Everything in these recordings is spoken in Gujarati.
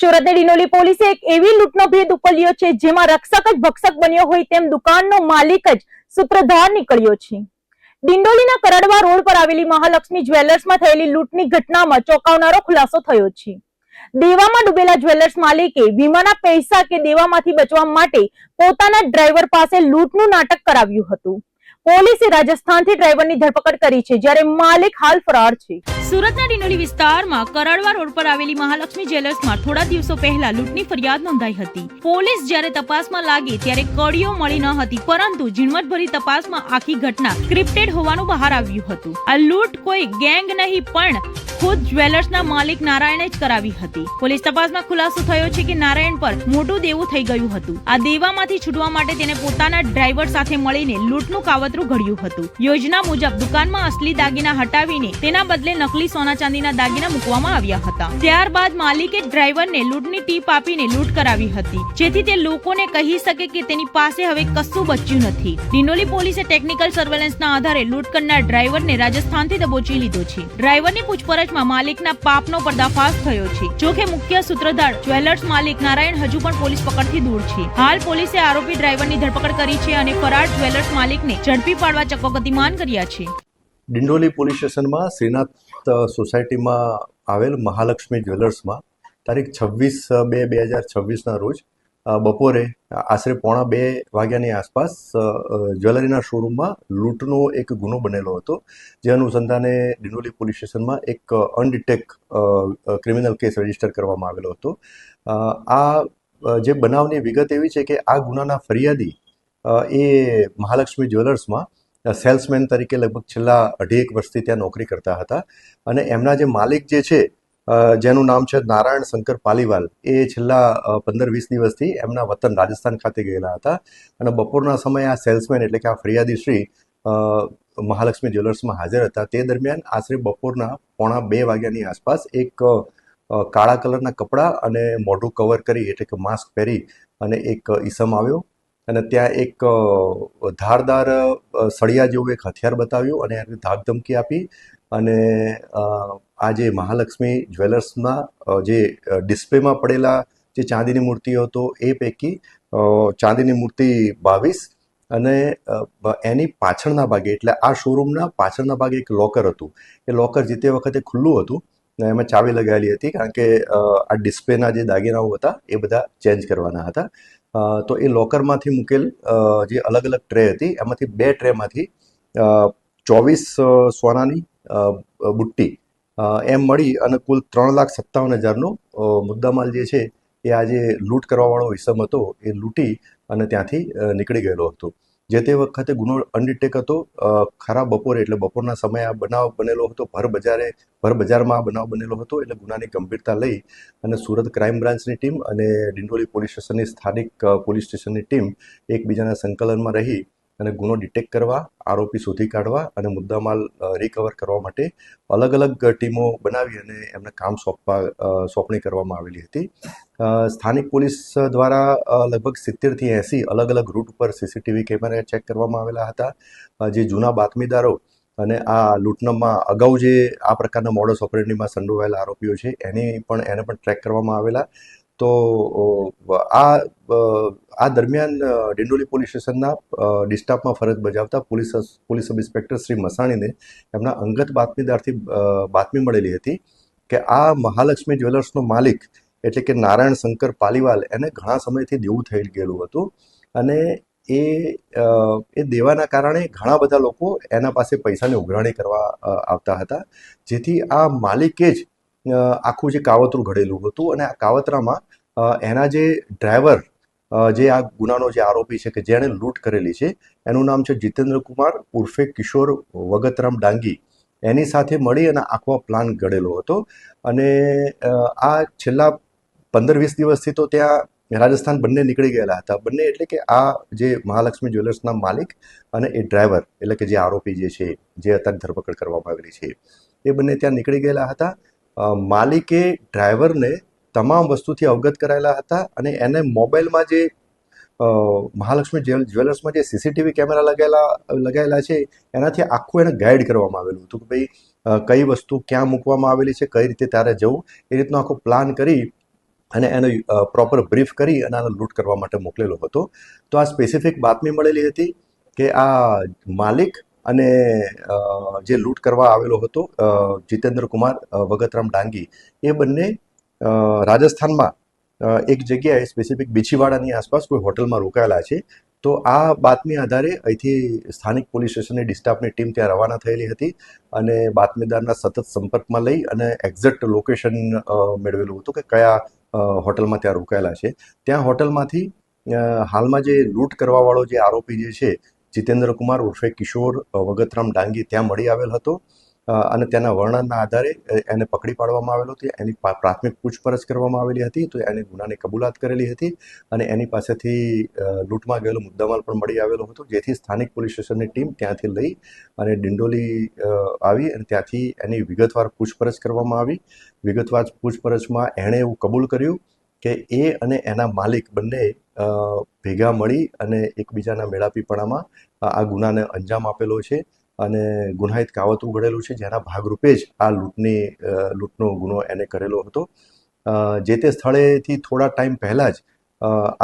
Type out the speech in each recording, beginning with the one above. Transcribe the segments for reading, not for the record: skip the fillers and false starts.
સુરતની ડિંડોલી પોલીસે એક એવી લૂંટનો ભેદ ઉકેલ્યો છે જેમાં રક્ષક જ ભક્ષક બન્યો હોય તેમ દુકાનનો માલિક જ સૂત્રધાર નીકળ્યો છે। ડિંડોલીના કરડવા રોડ પર આવેલી મહાલક્ષ્મી જ્વેલર્સમાં થયેલી લૂંટની ઘટનામાં ચોંકાવનારો ખુલાસો થયો છે। દેવામાં ડૂબેલા જ્વેલર્સ માલિકે વીમાના પૈસા કે દેવામાંથી બચવા માટે પોતાના ડ્રાઈવર પાસે લૂંટનું નાટક કરાવ્યું હતું। પોલીસે રાજસ્થાનથી ડ્રાઈવરની ધરપકડ કરી છે જ્યારે માલિક હાલ ફરાર છે। સુરતના ડિંડોલી વિસ્તારમાં કરડવા રોડ પર આવેલી મહાલક્ષ્મી જ્વેલર્સમાં થોડા દિવસો પહેલા લૂંટની ફરિયાદ નોંધાઈ હતી। પોલીસ જ્યારે તપાસમાં લાગી ત્યારે કડીઓ મળી ન હતી, પરંતુ ઝીણવટભરી તપાસમાં આખી ઘટના સ્ક્રિપ્ટેડ હોવાનું બહાર આવ્યું હતું। આ લૂંટ કોઈ ગેંગ નહીં પણ ખુદ જ્વેલર્સના માલિક નારાયણે જ કરાવી હતી। પોલીસ તપાસમાં ખુલાસો થયો છે કે નારાયણ પર મોટું દેવું થઈ ગયું હતું। આ દેવામાંથી છૂટવા માટે તેને પોતાના ડ્રાઈવર સાથે મળીને લૂંટનું કાવતરું ઘડ્યું હતું। યોજના મુજબ દુકાનમાં અસલી દાગીના હટાવીને તેના બદલે નકલી સોના ચાંદીના દાગીના મૂકવામાં આવ્યા હતા। ત્યારબાદ માલિકે ડ્રાઈવરને લૂંટની ટીપ આપીને લૂંટ કરાવી હતી, જેથી તે લોકોને કહી શકે કે તેની પાસે હવે કશું બચ્યું નથી। ડિંડોલી પોલીસે ટેકનિકલ સર્વેલન્સના આધારે લૂંટ કરનાર ડ્રાઈવરને રાજસ્થાનથી દબોચી લીધો છે। ડ્રાઈવરની પૂછપરછમાં માલિકના પાપનો પર્દાફાશ થયો છે। જોકે મુખ્ય સૂત્રધાર જ્વેલર્સ માલિક નારાયણ હજુ પણ પોલીસ પકડથી દૂર છે। હાલ પોલીસે આરોપી ડ્રાઈવરની ધરપકડ કરી છે અને ફરાર જ્વેલર્સ માલિકને ઝડપી પાડવા ચક્કો ગતિમાન કર્યા છે। ડિંડોલી પોલીસ સ્ટેશનમાં શ્રીનાથ સોસાયટીમાં આવેલ મહાલક્ષ્મી જ્વેલર્સમાં તારીખ 26/2/2026ના રોજ બપોરે આશરે 1:30 વાગ્યાની આસપાસ જ્વેલરીના શોરૂમમાં લૂંટનો એક ગુનો બનેલો હતો, જે અનુસંધાને ડિંડોલી પોલીસ સ્ટેશનમાં એક અનડિટેક ક્રિમિનલ કેસ રજીસ્ટર કરવામાં આવેલો હતો। આ જે બનાવની વિગત એવી છે કે આ ગુનાના ફરિયાદી એ મહાલક્ષ્મી જ્વેલર્સમાં સેલ્સમેન તરીકે લગભગ છેલ્લા 2.5 વર્ષથી ત્યાં નોકરી કરતા હતા અને એમના જે માલિક જે છે જેનું નામ છે નારાયણ શંકર પાલીવાલ, એ છેલ્લા 15-20 દિવસથી એમના વતન રાજસ્થાન ખાતે ગયેલા હતા અને બપોરના સમયે આ સેલ્સમેન એટલે કે આ ફરિયાદી શ્રી મહાલક્ષ્મી જ્વેલર્સમાં હાજર હતા। તે દરમિયાન આશરે બપોરના 1:45 વાગ્યાની આસપાસ એક કાળા કલરના કપડાં અને મોઢું કવર કરી એટલે કે માસ્ક પહેરી અને એક ઈસમ આવ્યો અને ત્યાં એક ધારદાર સળિયા જેવું એક હથિયાર બતાવ્યું અને એને ધાક ધમકી આપી અને આ જે મહાલક્ષ્મી જ્વેલર્સના જે ડિસ્પ્લેમાં પડેલા જે ચાંદીની મૂર્તિઓ હતો એ પૈકી ચાંદીની મૂર્તિ 22 અને એની પાછળના ભાગે એટલે આ શોરૂમના પાછળના ભાગે એક લોકર હતું। એ લોકર જે તે વખતે ખુલ્લું હતું, એમાં ચાવી લગાવેલી હતી કારણ કે આ ડિસ્પ્લેના જે દાગીનાઓ હતા એ બધા ચેન્જ કરવાના હતા। તો એ લોકરમાંથી મૂકેલ જે અલગ અલગ ટ્રે હતી એમાંથી 2 ટ્રેમાંથી 24 સોનાની બુટ્ટી એમ મળી અને કુલ 3,57,000નો મુદ્દામાલ જે છે એ આજે લૂંટ કરવાવાળો ઇસમ હતો એ લૂંટી અને ત્યાંથી નીકળી ગયેલો હતો। જે તે વખતે ગુનો અનડિટેક હતો। ખરા બપોરે એટલે બપોરના સમયે આ બનાવ બનેલો હતો, ભર બજારમાં આ બનાવ બનેલો હતો એટલે ગુનાની ગંભીરતા લઈ અને સુરત ક્રાઇમ બ્રાન્ચની ટીમ અને ડિંડોલી પોલીસ સ્ટેશનની સ્થાનિક પોલીસ સ્ટેશનની ટીમ એકબીજાના સંકલનમાં રહી અને ગુનો ડિટેક્ટ કરવા, આરોપી શોધી કાઢવા અને મુદ્દામાલ રિકવર કરવા માટે અલગ અલગ ટીમો બનાવી અને એમને કામ સોંપણી કરવામાં આવેલી હતી। સ્થાનિક પોલીસ દ્વારા લગભગ 70થી 80 અલગ અલગ રૂટ ઉપર સીસીટીવી કેમેરા ચેક કરવામાં આવેલા હતા। જે જૂના બાતમીદારો અને આ લૂંટનામાં અગાઉ જે આ પ્રકારના મોડસ ઓપરેન્ડીમાં સંડોવાયેલા આરોપીઓ છે એને પણ ટ્રેક કરવામાં આવેલા। તો આ દરમિયાન ડિંડોલી પોલીસ સ્ટેશનના ડિસ્ટાફમાં ફરજ બજાવતા પોલીસ સબ ઇન્સ્પેક્ટર શ્રી મસાણીને એમના અંગત બાતમીદારથી બાતમી મળેલી હતી કે આ મહાલક્ષ્મી જ્વેલર્સનો માલિક એટલે કે નારાયણ શંકર પાલીવાલ એને ઘણા સમયથી દેવું થઈ ગયેલું હતું અને એ દેવાના કારણે ઘણા બધા લોકો એના પાસે પૈસાની ઉઘરાણી કરવા આવતા હતા, જેથી આ માલિકે જ આખું જે કાવતરું ઘડેલું હતું અને આ કાવતરામાં એના જે ડ્રાઈવર જે આ ગુનાનો જે આરોપી છે કે જેણે લૂંટ કરેલી છે એનું નામ છે જીતેન્દ્ર કુમાર ઉર્ફે કિશોર વગતરામ ડાંગી, એની સાથે મળી અને આખો પ્લાન ઘડેલો હતો। અને આ છેલ્લા 15-20 દિવસથી તો ત્યાં રાજસ્થાન બંને નીકળી ગયેલા હતા। બંને એટલે કે આ જે મહાલક્ષ્મી જ્વેલર્સના માલિક અને એ ડ્રાઈવર એટલે કે જે આરોપી જે છે જે અત્યારે ધરપકડ કરવામાં આવેલી છે એ બંને ત્યાં નીકળી ગયેલા હતા। માલિકે ડ્રાઈવરને તમામ વસ્તુથી અવગત કરાયેલા હતા અને એને મોબાઈલમાં જે મહાલક્ષ્મી જ્વેલર્સમાં જે સીસીટીવી કેમેરા લગાયેલા છે એનાથી આખું એને ગાઈડ કરવામાં આવેલું હતું કે ભાઈ કઈ વસ્તુ ક્યાં મૂકવામાં આવેલી છે, કઈ રીતે તારે જવું, એ રીતનો આખો પ્લાન કરી અને એનો પ્રોપર બ્રીફ કરી અને આનો લૂંટ કરવા માટે મોકલેલો હતો. તો આ સ્પેસિફિક બાતમી મળેલી હતી કે આ માલિક અને જે લૂંટ કરવા આવેલો હતો જીતેન્દ્ર કુમાર વગતરામ ડાંગી, એ બંને રાજસ્થાનમાં એક જગ્યાએ સ્પેસિફિક બીછીવાડાની આસપાસ કોઈ હોટલમાં રોકાયેલા છે. તો આ બાતમી આધારે અહીંથી સ્થાનિક પોલીસ સ્ટેશનની ડિસ્ટાફની ટીમ ત્યાં રવાના થયેલી હતી અને બાતમીદારના સતત સંપર્કમાં લઈ અને એક્ઝેક્ટ લોકેશન મેળવેલું હતું કે કયા હોટલમાં ત્યાં રોકાયેલા છે. ત્યાં હોટલમાંથી હાલમાં જે લૂંટ કરવાવાળો જે આરોપી જે છે જીતેન્દ્ર કુમાર ઉર્ફે કિશોર વગતરામ ડાંગી ત્યાં મળી આવેલ હતો અને તેના વર્ણનના આધારે એને પકડી પાડવામાં આવેલો હતો. એની પ્રાથમિક પૂછપરછ કરવામાં આવેલી હતી તો એને ગુનાની કબૂલાત કરેલી હતી અને એની પાસેથી લૂંટમાં ગયેલો મુદ્દામાલ પણ મળી આવેલો હતો, જેથી સ્થાનિક પોલીસ સ્ટેશનની ટીમ ત્યાંથી લઈ અને ડિંડોલી આવી અને ત્યાંથી એની વિગતવાર પૂછપરછ કરવામાં આવી. વિગતવાર પૂછપરછમાં એણે એવું કબૂલ કર્યું કે એ અને એના માલિક બંને ભેગા મળી અને એકબીજાના મેળાપીપણામાં આ ગુનાને અંજામ આપેલો છે અને ગુનાહિત કાવતરું ઘડેલું છે, જેના ભાગરૂપે જ આ લૂંટનો ગુનો એને કરેલો હતો. જે તે સ્થળેથી થોડા ટાઈમ પહેલાં જ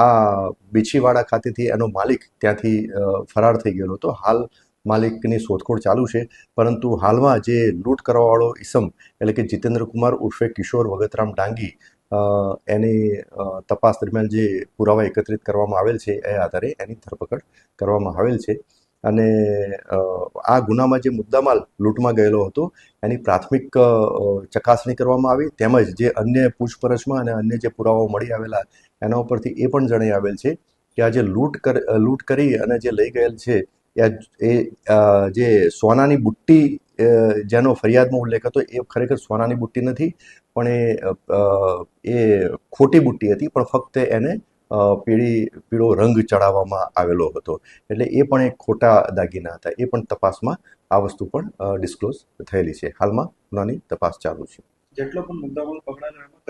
આ બીછીવાડા ખાતેથી એનો માલિક ત્યાંથી ફરાર થઈ ગયેલો હતો. હાલ માલિકની શોધખોળ ચાલુ છે, પરંતુ હાલમાં જે લૂંટ કરવાવાળો ઈસમ એટલે કે જીતેન્દ્ર કુમાર ઉર્ફે કિશોર વગતરામ ડાંગી, એની તપાસ દરમિયાન જે પુરાવા એકત્રિત કરવામાં આવેલ છે એ આધારે એની ધરપકડ કરવામાં આવેલ છે અને આ ગુનામાં જે મુદ્દામાલ લૂંટમાં ગયેલો હતો એની પ્રાથમિક ચકાસણી કરવામાં આવી, તેમજ જે અન્ય પૂછપરછમાં અને અન્ય જે પુરાવાઓ મળી આવેલા એના ઉપરથી એ પણ જણાઈ આવેલ છે કે આ જે લૂંટ કરી અને જે લઈ ગયેલ છે એ જે સોનાની બુટ્ટી જેનો ફરિયાદમાં ઉલ્લેખ હતો એ ખરેખર સોનાની બુટ્ટી નથી, પણ એ ખોટી બુટ્ટી હતી, પણ ફક્ત એને પીળો રંગ ચડાવવામાં આવેલો હતો. એટલે એ પણ એક ખોટા દાગીના હતા. એ પણ તપાસમાં આ વસ્તુ પણ ડિસ્ક્લોઝ થયેલી છે. હાલમાં ગુનાની તપાસ ચાલુ છે. જેટલો પણ મુદ્દામાલ પકડાયેલો